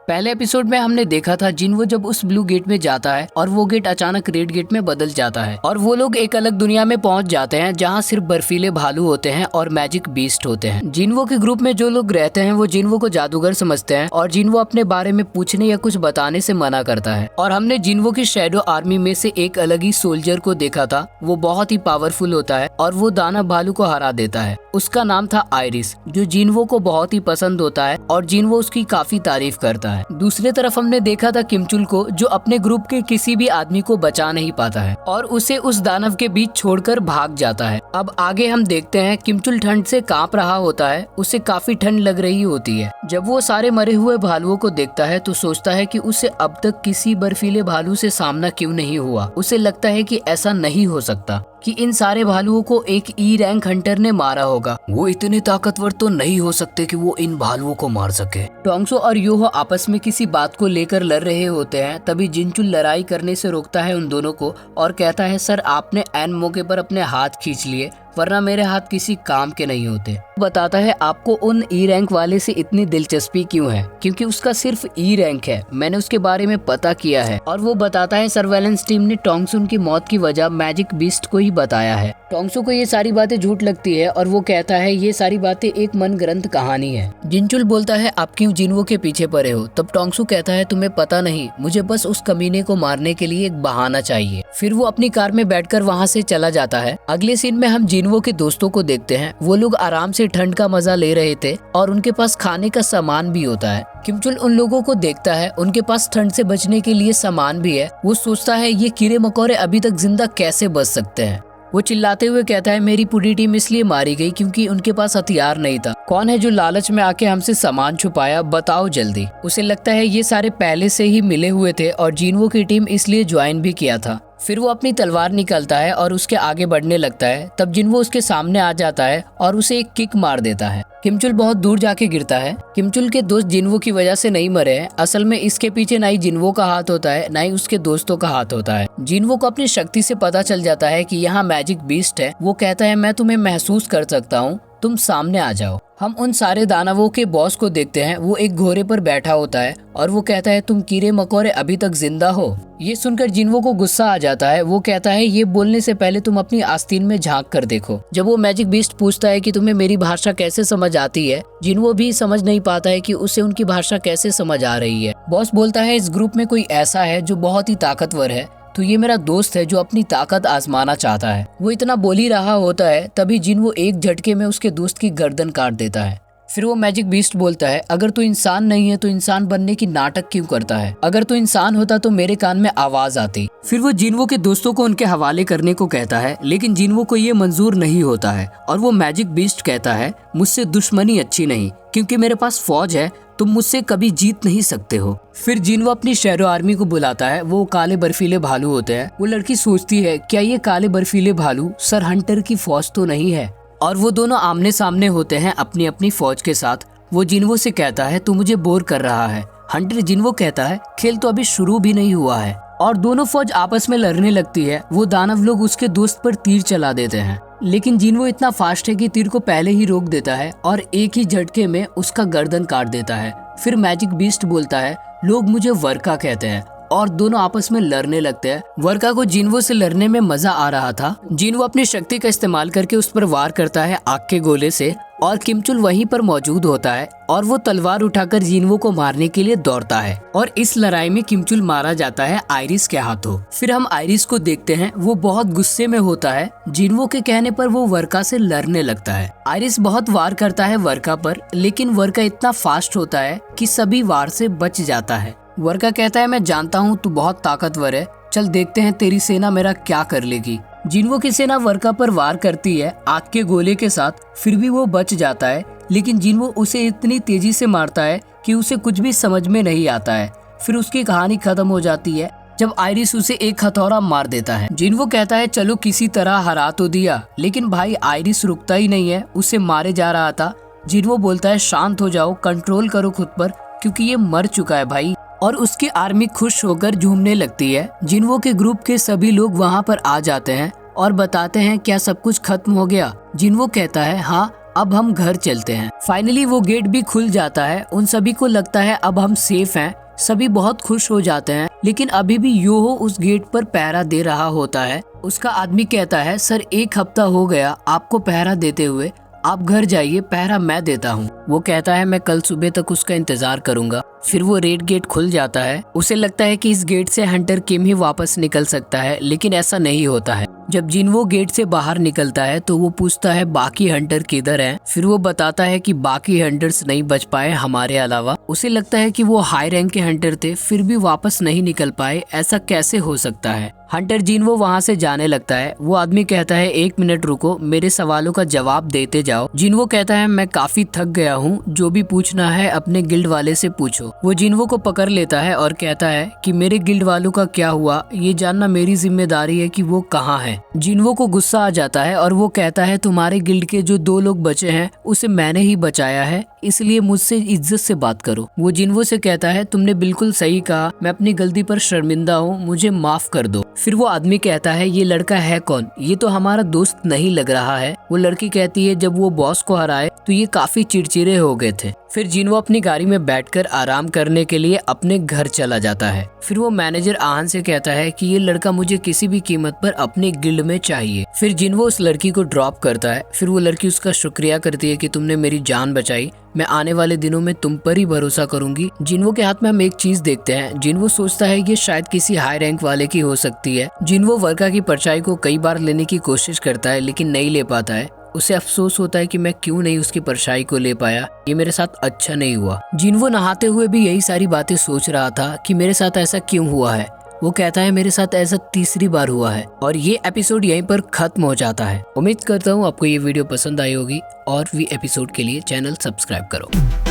पहले एपिसोड में हमने देखा था जिन्वो जब उस ब्लू गेट में जाता है और वो गेट अचानक रेड गेट में बदल जाता है और वो लोग एक अलग दुनिया में पहुंच जाते हैं जहां सिर्फ बर्फीले भालू होते हैं और मैजिक बीस्ट होते हैं। जिन्वो के ग्रुप में जो लोग रहते हैं वो जिन्वो को जादूगर समझते हैं और जिन्वो अपने बारे में पूछने या कुछ बताने से मना करता है। और हमने जिन्वो की शैडो आर्मी में से एक अलग ही सोल्जर को देखा था, वो बहुत ही पावरफुल होता है और वो दानव भालू को हरा देता है। उसका नाम था आइरिस, जो जिन्वो को बहुत ही पसंद होता है और जिन्वो उसकी काफी तारीफ करता है। दूसरी तरफ हमने देखा था किमचुल को, जो अपने ग्रुप के किसी भी आदमी को बचा नहीं पाता है और उसे उस दानव के बीच छोड़कर भाग जाता है। अब आगे हम देखते हैं किमचुल ठंड से कांप रहा होता है, उसे काफी ठंड लग रही होती है। जब वो सारे मरे हुए भालुओं को देखता है तो सोचता है कि उसे अब तक किसी बर्फीले भालू से सामना क्यों नहीं हुआ। उसे लगता है कि ऐसा नहीं हो सकता कि इन सारे भालुओं को एक ई रैंक हंटर ने मारा होगा। वो इतने ताकतवर तो नहीं हो सकते कि वो इन भालुओं को मार सके। टोंगसो और योहो आपस में किसी बात को लेकर लड़ रहे होते हैं, तभी जिनचुल लड़ाई करने से रोकता है उन दोनों को और कहता है, सर आपने ऐन मौके पर अपने हाथ खींच लिए, वरना मेरे हाथ किसी काम के नहीं होते। बताता है आपको उन ई रैंक वाले से इतनी दिलचस्पी क्यों है, क्योंकि उसका सिर्फ ई रैंक है, मैंने उसके बारे में पता किया है। और वो बताता है सर्वेलेंस टीम ने टोंगसुन की मौत की वजह मैजिक बीस्ट को ही बताया है। टोंगसो को ये सारी बातें झूठ लगती है और वो कहता है ये सारी बातें एक मन ग्रंथ कहानी है। जिनचुल बोलता है आप क्यों जिन्वो के पीछे पड़े हो। तब टोंगसो कहता है तुम्हें पता नहीं, मुझे बस उस कमीने को मारने के लिए एक बहाना चाहिए। फिर वो अपनी कार में बैठकर वहाँ से चला जाता है। अगले सीन में हम जिन्वो के दोस्तों को देखते हैं, वो लोग आराम से ठंड का मजा ले रहे थे और उनके पास खाने का सामान भी होता है। किमचुल उन लोगों को देखता है, उनके पास ठंड से बचने के लिए सामान भी है। वो सोचता है ये कीड़े मकोड़े अभी तक जिंदा कैसे बच सकते हैं। वो चिल्लाते हुए कहता है मेरी पूरी टीम इसलिए मारी गई क्योंकि उनके पास हथियार नहीं था। कौन है जो लालच में आके हमसे सामान छुपाया, बताओ जल्दी। उसे लगता है ये सारे पहले से ही मिले हुए थे और जिन्वो की टीम इसलिए ज्वाइन भी किया था। फिर वो अपनी तलवार निकालता है और उसके आगे बढ़ने लगता है। तब जिन्वो उसके सामने आ जाता है और उसे एक किक मार देता है। किमचुल बहुत दूर जाके गिरता है। किमचुल के दोस्त जिन्वो की वजह से नहीं मरे हैं, असल में इसके पीछे ना ही जिन्वो का हाथ होता है ना ही उसके दोस्तों का हाथ होता है। जिन्वो को अपनी शक्ति से पता चल जाता है कि यहाँ मैजिक बीस्ट है। वो कहता है मैं तुम्हें महसूस कर सकता हूँ, तुम सामने आ जाओ। हम उन सारे दानवों के बॉस को देखते हैं, वो एक घोड़े पर बैठा होता है और वो कहता है तुम कीड़े मकोड़े अभी तक जिंदा हो। ये सुनकर जिन्वो को गुस्सा आ जाता है। वो कहता है ये बोलने से पहले तुम अपनी आस्तीन में झांक कर देखो। जब वो मैजिक बीस्ट पूछता है कि तुम्हें मेरी भाषा कैसे समझ आती है, जिन्वो भी समझ नहीं पाता है कि उसे उनकी भाषा कैसे समझ आ रही है। बॉस बोलता है इस ग्रुप में कोई ऐसा है जो बहुत ही ताकतवर है, तो ये मेरा दोस्त है जो अपनी ताकत आजमाना चाहता है। वो इतना बोल ही रहा होता है तभी जिन्वो एक झटके में उसके दोस्त की गर्दन काट देता है। फिर वो मैजिक बीस्ट बोलता है अगर तू इंसान नहीं है तो इंसान बनने की नाटक क्यों करता है, अगर तू इंसान होता तो मेरे कान में आवाज आती। फिर वो जिन्वो के दोस्तों को उनके हवाले करने को कहता है, लेकिन जिन्वो को ये मंजूर नहीं होता है और वो मैजिक बीस्ट कहता है मुझसे दुश्मनी अच्छी नहीं, क्योंकि मेरे पास फौज है, तुम मुझसे कभी जीत नहीं सकते हो। फिर जिन्वो अपनी शैडो आर्मी को बुलाता है। वो काले बर्फीले भालू होते हैं। वो लड़की सोचती है क्या ये काले बर्फीले भालू सर हंटर की फौज तो नहीं है, और वो दोनों आमने सामने होते हैं अपनी अपनी फौज के साथ। वो जिन्वो से कहता है तू मुझे बोर कर रहा है। हंटर जिन्वो कहता है खेल तो अभी शुरू भी नहीं हुआ है, और दोनों फौज आपस में लड़ने लगती है। वो दानव लोग उसके दोस्त पर तीर चला देते हैं, लेकिन जिन्वो इतना फास्ट है कि तीर को पहले ही रोक देता है और एक ही झटके में उसका गर्दन काट देता है। फिर मैजिक बीस्ट बोलता है लोग मुझे वर्का कहते हैं, और दोनों आपस में लड़ने लगते हैं। वर्का को जिन्वो से लड़ने में मजा आ रहा था। जिन्वो अपनी शक्ति का इस्तेमाल करके उस पर वार करता है आग के गोले से, और किमचुल वहीं पर मौजूद होता है और वो तलवार उठाकर जिन्वो को मारने के लिए दौड़ता है, और इस लड़ाई में किमचुल मारा जाता है आइरिस के हाथों। फिर हम आइरिस को देखते हैं, वो बहुत गुस्से में होता है। जिन्वो के कहने पर वो वर्का से लड़ने लगता है। आइरिस बहुत वार करता है वर्का पर, लेकिन वर्का इतना फास्ट होता है कि सभी वार से बच जाता है। वर्का कहता है मैं जानता हूँ तू बहुत ताकतवर है, चल देखते हैं तेरी सेना मेरा क्या कर लेगी। जिन्वो की सेना वर्का पर वार करती है आग के गोले के साथ, फिर भी वो बच जाता है, लेकिन जिन्वो उसे इतनी तेजी से मारता है कि उसे कुछ भी समझ में नहीं आता है। फिर उसकी कहानी खत्म हो जाती है जब आइरिस उसे एक हथौड़ा मार देता है। जिन्वो कहता है चलो किसी तरह हरा तो दिया, लेकिन भाई आइरिस रुकता ही नहीं है, उसे मारे जा रहा था। जिन्वो बोलता है शांत हो जाओ, कंट्रोल करो खुद पर, क्योंकि ये मर चुका है भाई। और उसकी आर्मी खुश होकर झूमने लगती है। जिन्वो के ग्रुप के सभी लोग वहाँ पर आ जाते हैं और बताते हैं क्या सब कुछ खत्म हो गया। जिन्वो कहता है हाँ, अब हम घर चलते हैं। फाइनली वो गेट भी खुल जाता है। उन सभी को लगता है अब हम सेफ हैं। सभी बहुत खुश हो जाते हैं, लेकिन अभी भी योहो उस गेट पर पहरा दे रहा होता है। उसका आदमी कहता है, सर 1 हफ्ता हो गया आपको पहरा देते हुए, आप घर जाइए, पहरा मैं देता हूँ। वो कहता है मैं कल सुबह तक उसका इंतजार करूंगा। फिर वो रेड गेट खुल जाता है। उसे लगता है कि इस गेट से हंटर किम ही वापस निकल सकता है, लेकिन ऐसा नहीं होता है। जब जिनवो गेट से बाहर निकलता है तो वो पूछता है बाकी हंटर किधर हैं? फिर वो बताता है कि बाकी हंटर्स नहीं बच पाए हमारे अलावा। उसे लगता है कि वो हाई रैंक के हंटर थे, फिर भी वापस नहीं निकल पाए, ऐसा कैसे हो सकता है? हंटर जिनवो वहाँ से जाने लगता है। वो आदमी कहता है 1 मिनट रुको, मेरे सवालों का जवाब देते जाओ। जिनवो कहता है मैं काफी थक गया हूँ, जो भी पूछना है अपने गिल्ड वाले से पूछो। वो जिनवो को पकड़ लेता है और कहता है कि मेरे गिल्ड वालों का क्या हुआ, ये जानना मेरी जिम्मेदारी है कि वो कहाँ है। जिनवो को गुस्सा आ जाता है और वो कहता है तुम्हारे गिल्ड के जो 2 लोग बचे हैं उसे मैंने ही बचाया है, इसलिए मुझसे इज्जत से बात करो। वो जिनवो से कहता है तुमने बिल्कुल सही कहा, मैं अपनी गलती पर शर्मिंदा हूँ, मुझे माफ कर दो। फिर वो आदमी कहता है ये लड़का है कौन? ये तो हमारा दोस्त नहीं लग रहा है। वो लड़की कहती है जब वो बॉस को हराए तो ये काफी चिड़चिड़े हो गए थे। फिर जिनवो अपनी गाड़ी में बैठकर आराम करने के लिए अपने घर चला जाता है। फिर वो मैनेजर आहन से कहता है कि ये लड़का मुझे किसी भी कीमत पर अपने गिल्ड में चाहिए। फिर जिनवो उस लड़की को ड्रॉप करता है। फिर वो लड़की उसका शुक्रिया करती है कि तुमने मेरी जान बचाई, मैं आने वाले दिनों में तुम पर ही भरोसा करूंगी। जिनवो के हाथ में हम एक चीज देखते हैं। जिनवो सोचता है ये शायद किसी हाई रैंक वाले की हो सकती है। जिनवो वर्का की परछाई को कई बार लेने की कोशिश करता है, लेकिन नहीं ले पाता है। उसे अफसोस होता है कि मैं क्यों नहीं उसकी परछाई को ले पाया, ये मेरे साथ अच्छा नहीं हुआ। जिनवो नहाते हुए भी यही सारी बातें सोच रहा था कि मेरे साथ ऐसा क्यों हुआ है। वो कहता है मेरे साथ ऐसा 3री बार हुआ है। और ये एपिसोड यहीं पर खत्म हो जाता है। उम्मीद करता हूँ आपको ये वीडियो पसंद आई होगी और भी एपिसोड के लिए चैनल सब्सक्राइब करो।